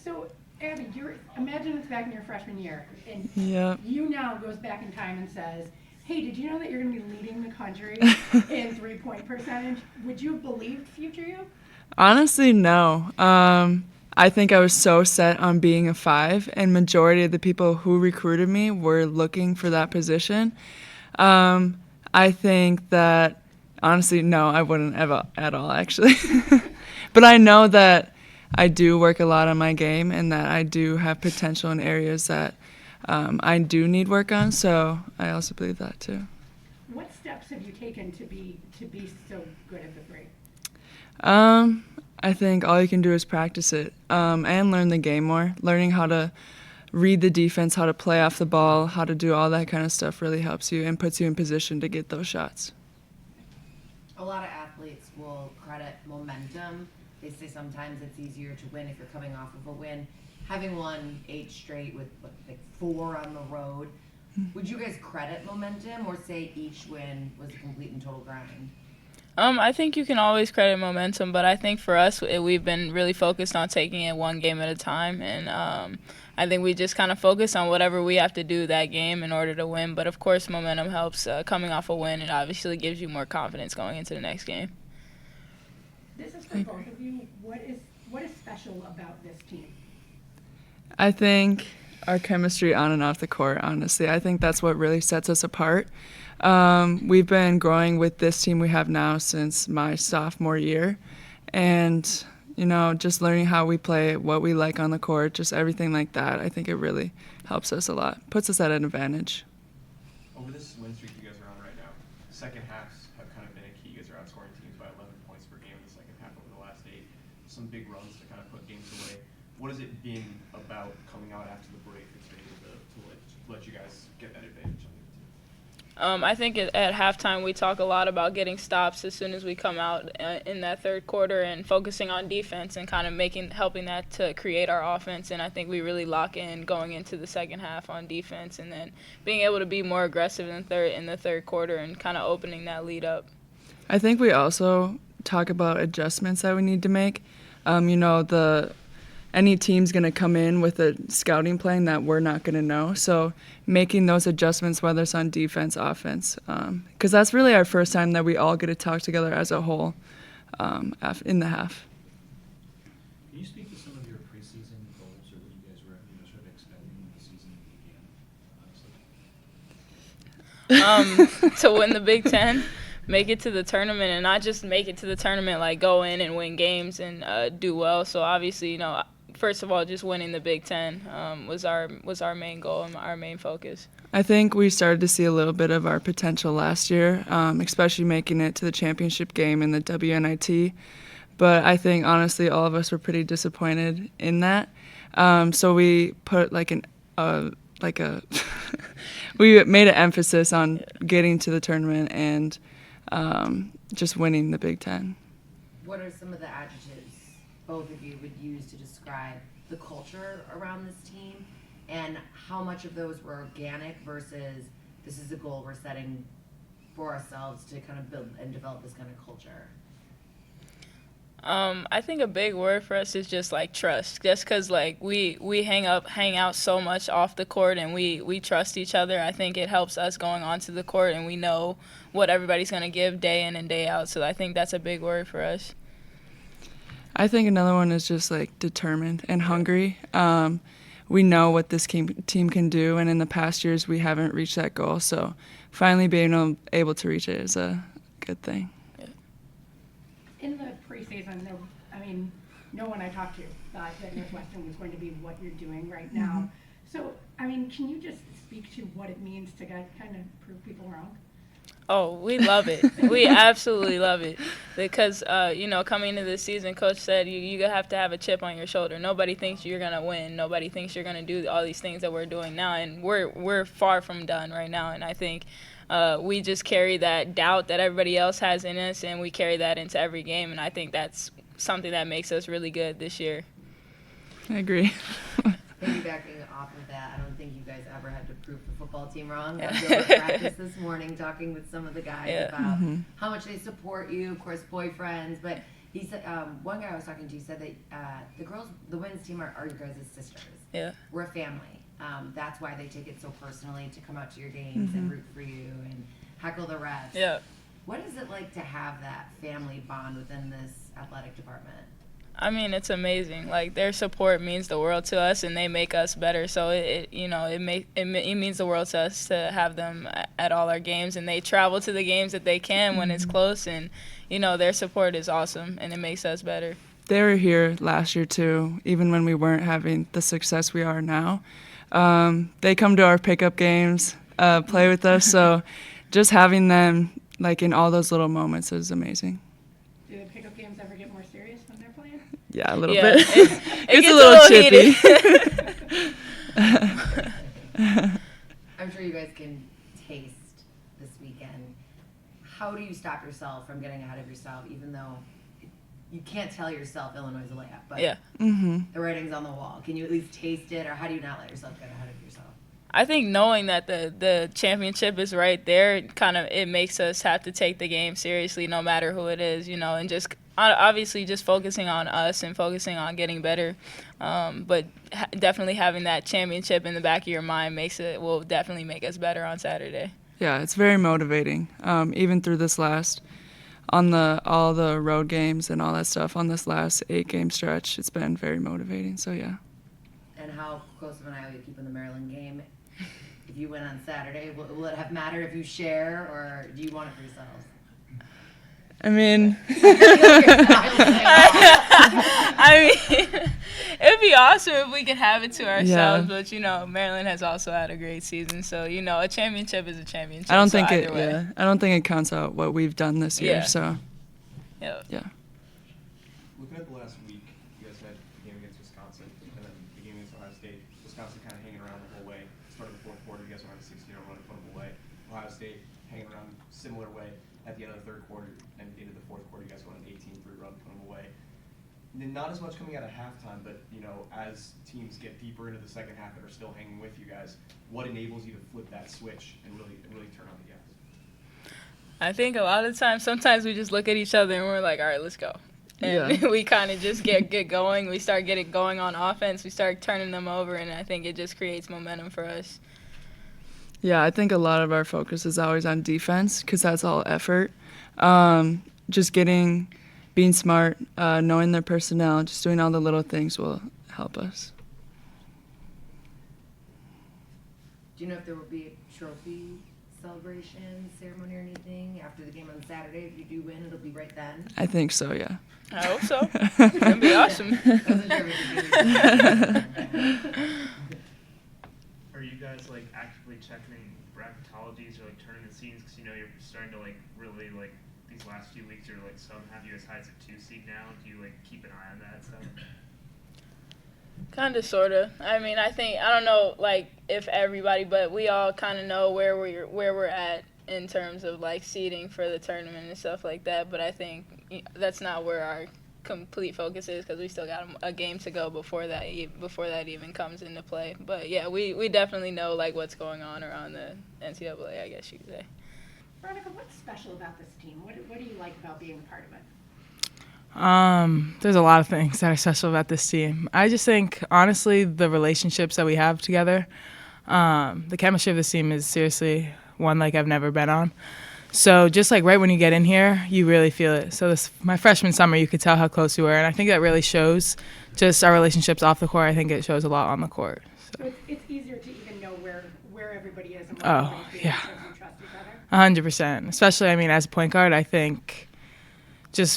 So, Abby, imagine it's back in your freshman year, and Yeah. you now goes back in time and says, "Hey, did you know that you're going to be leading the country in 3-point percentage?" Would you have believed future you? Honestly, no. I think I was so set on being a five, and majority of the people who recruited me were looking for that position. Um, I think that honestly, no, I wouldn't ever at all actually. But I know that I do work a lot on my game, and that I do have potential in areas that I do need work on. So I also believe that too. What steps have you taken to be so good at the three? I think all you can do is practice it and learn the game more. Learning how to read the defense, how to play off the ball, how to do all that kind of stuff really helps you and puts you in position to get those shots. A lot of athletes will credit momentum. They say sometimes it's easier to win if you're coming off of a win. Having won 8 straight with like 4 on the road, would you guys credit momentum or say each win was a complete and total grind? I think you can always credit momentum, but I think for us, we've been really focused on taking it one game at a time, and I think we just kind of focus on whatever we have to do that game in order to win. But of course, momentum helps coming off a win. It obviously gives you more confidence going into the next game. This is for both of you. What is special about this team? I think our chemistry on and off the court, honestly, I think that's what really sets us apart. We've been growing with this team we have now since my sophomore year. And, just learning how we play, what we like on the court, just everything like that, I think it really helps us a lot, puts us at an advantage. Over this win streak you guys are on right now, second halves have kind of been a key. You guys are outscoring teams by 11 points per game in the second half over the last 8. Some big runs to kind of put games away. What has it been about coming out after the break that's been able to let you guys get that advantage on the other team? I think at halftime we talk a lot about getting stops as soon as we come out in that third quarter and focusing on defense and kind of helping that to create our offense. And I think we really lock in going into the second half on defense and then being able to be more aggressive in the third quarter and kind of opening that lead up. I think we also talk about adjustments that we need to make. Any team's going to come in with a scouting plan that we're not going to know. So making those adjustments, whether it's on defense, offense, because that's really our first time that we all get to talk together as a whole in the half. Can you speak to some of your preseason goals or what you guys were sort of expecting when the season began, honestly? To win the Big Ten, make it to the tournament, and not just make it to the tournament, like go in and win games and do well. So obviously, first of all, just winning the Big Ten was our main goal and our main focus. I think we started to see a little bit of our potential last year, especially making it to the championship game in the WNIT. But I think, honestly, all of us were pretty disappointed in that. So we put we made an emphasis on getting to the tournament and just winning the Big Ten. What are some of the adjectives both of you would use to describe the culture around this team, and how much of those were organic versus this is a goal we're setting for ourselves to kind of build and develop this kind of culture? I think a big word for us is just like trust. Just because we hang out so much off the court and we trust each other. I think it helps us going onto the court and we know what everybody's gonna give day in and day out. So I think that's a big word for us. I think another one is just determined and hungry. We know what this team can do, and in the past years we haven't reached that goal. So finally being able to reach it is a good thing. In the preseason, no one I talked to thought that Northwestern was going to be what you're doing right now. So, can you just speak to what it means to kind of prove people wrong? Oh, we love it. We absolutely love it because, coming into this season, Coach said you have to have a chip on your shoulder. Nobody thinks you're going to win. Nobody thinks you're going to do all these things that we're doing now, and we're far from done right now. And I think we just carry that doubt that everybody else has in us, and we carry that into every game, and I think that's something that makes us really good this year. I agree. Piggybacking off of that, I don't think you guys ever had to prove the football team wrong. I was over at practice this morning talking with some of the guys about how much they support you, of course, boyfriends, but He said, one guy I was talking to said that the women's team are your guys' sisters. Yeah. We're a family. That's why they take it so personally to come out to your games and root for you and heckle the refs. Yeah. What is it like to have that family bond within this athletic department? I mean, it's amazing. Like, their support means the world to us, and they make us better. So it means the world to us to have them at all our games, and they travel to the games that they can when it's close, and their support is awesome, and it makes us better. They were here last year too, even when we weren't having the success we are now. They come to our pickup games, play with us. So just having them like in all those little moments is amazing. Do the pickup games ever get more serious when they're playing? Yeah, a little Yeah, bit. it It's a little heated. chippy. I'm sure you guys can taste this weekend. How do you stop yourself from getting ahead of yourself, even though you can't tell yourself Illinois is a layup, but Yeah. the writing's on the wall? Can you at least taste it, or how do you not let yourself get ahead of yourself? I think knowing that the championship is right there, it makes us have to take the game seriously, no matter who it is, and just obviously just focusing on us and focusing on getting better. But definitely having that championship in the back of your mind will definitely make us better on Saturday. Yeah, it's very motivating. Even through this last, all the road games and all that stuff on this last 8-game stretch, it's been very motivating. So yeah. And how close of an eye will you keep in the Maryland game? If you win on Saturday, will it have mattered if you share, or do you want it for yourselves? I mean, I mean, it'd be awesome if we could have it to ourselves, Yeah. but Maryland has also had a great season, so a championship is a championship. I don't so think either way. I don't think it counts out what we've done this year. Yeah. So Yeah. yeah. Looking at the last week, you guys had the game against Wisconsin, and then the game against Ohio State. Wisconsin kind of hanging around the whole way. Started the fourth quarter, you guys were on a 16-0 run, put them away. Ohio State hanging around similar way at the end of the third quarter, and into the fourth quarter, you guys went on an 18-3 run, put them away. And then not as much coming out of halftime, but as teams get deeper into the second half that are still hanging with you guys, what enables you to flip that switch and really turn on the gas? I think a lot of times, sometimes we just look at each other and we're like, all right, let's go. And Yeah. we kind of just get going. We start getting going on offense. We start turning them over, and I think it just creates momentum for us. Yeah, I think a lot of our focus is always on defense because that's all effort. Just being smart, knowing their personnel, just doing all the little things will help us. Do you know if there will be a trophy celebration ceremony or anything after the game on Saturday? If you do win, it'll be right then. I think so, yeah. I hope so. It's going to be awesome. Wasn't sure if we could do Are you guys actively checking bracketologies or turning the scenes? Because you're starting to really these last few weeks. You're some have you as high as a 2 seed now. Do you keep an eye on that stuff? Kind of, sort of. I mean, I don't know, if everybody, but we all kind of know where we're at in terms of, seeding for the tournament and stuff like that. But I think that's not where our complete focus is because we still got a game to go before that even comes into play. But, yeah, we definitely know, what's going on around the NCAA, I guess you could say. Veronica, what's special about this team? What do you like about being a part of it? There's a lot of things that are special about this team. I just think, honestly, the relationships that we have together, the chemistry of this team is seriously one like I've never been on. So just right when you get in here, you really feel it. So my freshman summer, you could tell how close we were, and I think that really shows just our relationships off the court. I think it shows a lot on the court. So it's easier to even know where everybody is and what Oh, everybody's doing yeah. because you trust each other? 100%. Especially, as a point guard, I think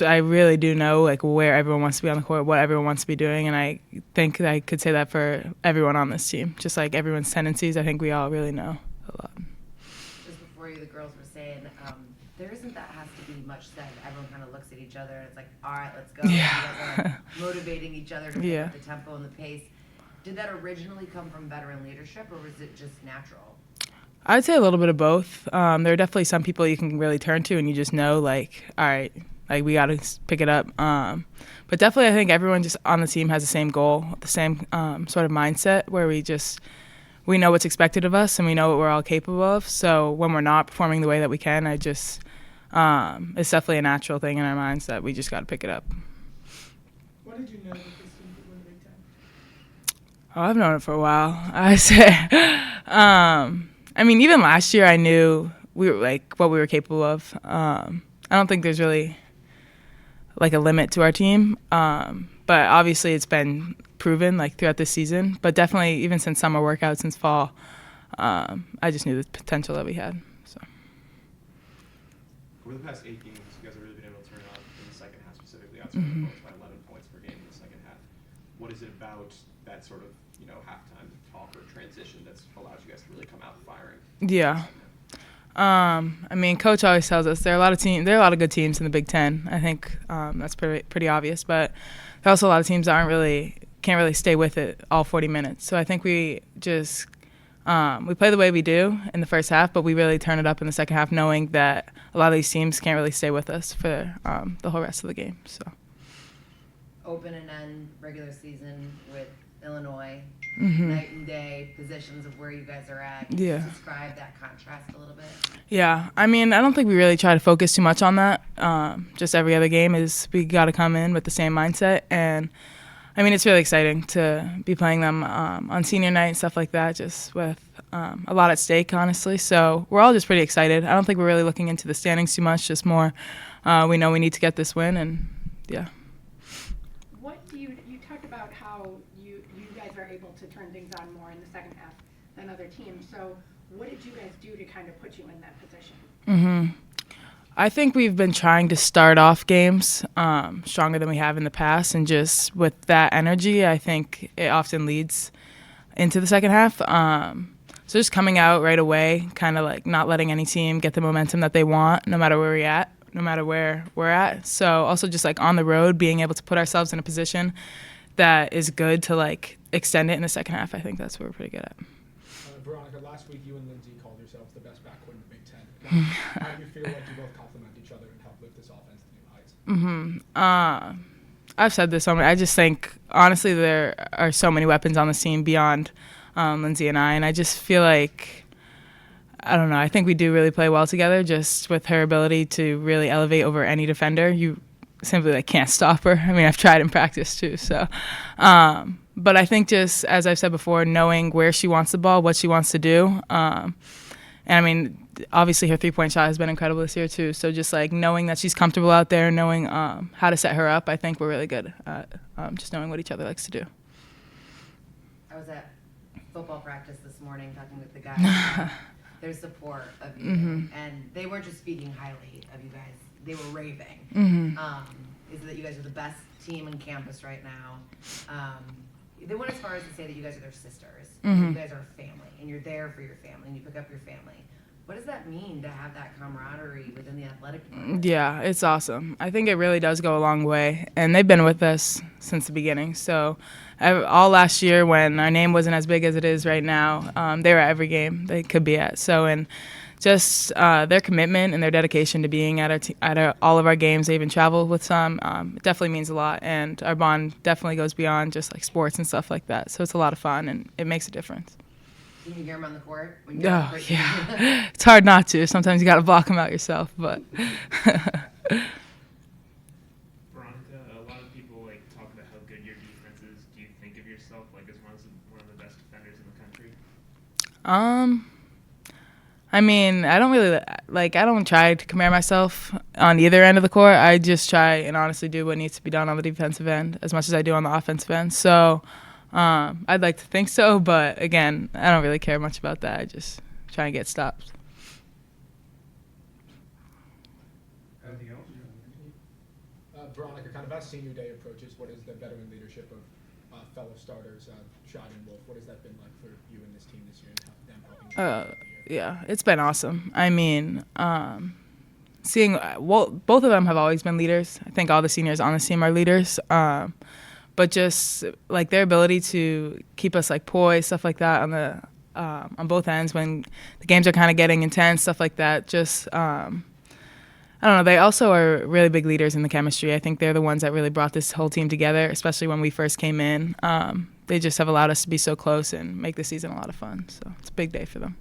I really do know where everyone wants to be on the court, what everyone wants to be doing, and I think I could say that for everyone on this team. Just everyone's tendencies, I think we all really know a lot. Just before you, the girls were saying, there isn't that has to be much said. Everyone kind of looks at each other and it's all right, let's go. Yeah. You guys are motivating each other to pick Yeah. up the tempo and the pace. Did that originally come from veteran leadership, or was it just natural? I'd say a little bit of both. There are definitely some people you can really turn to and you just know, all right, we got to pick it up. But definitely I think everyone just on the team has the same goal, the same sort of mindset where we know what's expected of us and we know what we're all capable of. So when we're not performing the way that we can, it's definitely a natural thing in our minds that we just got to pick it up. did you know that this team could win the Big Ten? Oh, I've known it for a while. I say, I mean, even last year I knew we were like what we were capable of. I don't think there's really like a limit to our team, but obviously it's been proven like throughout this season. But definitely, even since summer workouts, since fall, I just knew the potential that we had. So. Over the past 8 games, you guys have really been able to turn it on in the second half, specifically outside of the by 11 points per game in the second half. What is it about that sort of halftime talk or transition that's allowed you guys to really come out firing? Yeah. I mean, Coach always tells us there are a lot of good teams in the Big Ten. I think that's pretty obvious, but there are also a lot of teams that can't really stay with it all 40 minutes. So I think we just we play the way we do in the first half, but we really turn it up in the second half, knowing that a lot of these teams can't really stay with us for the whole rest of the game. So Open and end regular season with Illinois, night and day positions of where you guys are at. Can you just describe that contrast a little bit? Yeah, I mean, I don't think we really try to focus too much on that. Just every other game is we got to come in with the same mindset, and I mean, it's really exciting to be playing them on senior night and stuff like that, just with a lot at stake, honestly. So we're all just pretty excited. I don't think we're really looking into the standings too much, just more we know we need to get this win, and yeah. What do you talked about how you guys are able to turn things on more in the second half than other teams. So what did you guys do to kind of put you in that position? I think we've been trying to start off games stronger than we have in the past, and just with that energy, I think it often leads into the second half. So just coming out right away, kind of like not letting any team get the momentum that they want, no matter where we're at. So also just like on the road, being able to put ourselves in a position that is good to like extend it in the second half. I think that's what we're pretty good at. Veronica, last week you and Lindsay called yourselves the best backcourt in the Big Ten. How do you feel like you both complement each other and help lift this offense to new heights? I've said this so many. I just think, honestly, there are so many weapons on this team beyond Lindsay and I just feel like, I don't know, I think we do really play well together, just with her ability to really elevate over any defender. You simply like can't stop her. I mean, I've tried in practice too, so. But I think just, as I've said before, knowing where she wants the ball, what she wants to do. And I mean, obviously her three-point shot has been incredible this year too. So just like knowing that she's comfortable out there, knowing how to set her up, I think we're really good at just knowing what each other likes to do. I was at football practice this morning talking with the guys. Their support of you, and they weren't just speaking highly of you guys; they were raving. Is that you guys are the best team on campus right now? They went as far as to say that you guys are their sisters. You guys are a family, and you're there for your family, and you pick up your family. What does that mean to have that camaraderie within the athletic department? Yeah, it's awesome. I think it really does go a long way, and they've been with us since the beginning. So all last year when our name wasn't as big as it is right now, they were at every game they could be at. So, and just their commitment and their dedication to being at all of our games, they even travel with some, it definitely means a lot. And our bond definitely goes beyond just like sports and stuff like that. So it's a lot of fun, and it makes a difference. Can you hear them on the court? When Oh, yeah. It's hard not to. Sometimes you got to block them out yourself, but. Veronica, a lot of people like talk about how good your defense is. Do you think of yourself like as one of the best defenders in the country? I mean, I don't try to compare myself on either end of the court. I just try and honestly do what needs to be done on the defensive end as much as I do on the offensive end. So I'd like to think so, but again, I don't really care much about that. I just try and get stops. Anything else? Veronica, kind of as senior day approaches, what is the veteran leadership of fellow starters, Shad and Wolf? What has that been like for you and this team this year, and them helping? Yeah, it's been awesome. I mean, seeing both of them have always been leaders. I think all the seniors on this team are leaders. But just like their ability to keep us like poised, stuff like that on both ends when the games are kind of getting intense, stuff like that. Just I don't know. They also are really big leaders in the chemistry. I think they're the ones that really brought this whole team together, especially when we first came in. They just have allowed us to be so close and make the season a lot of fun. So it's a big day for them.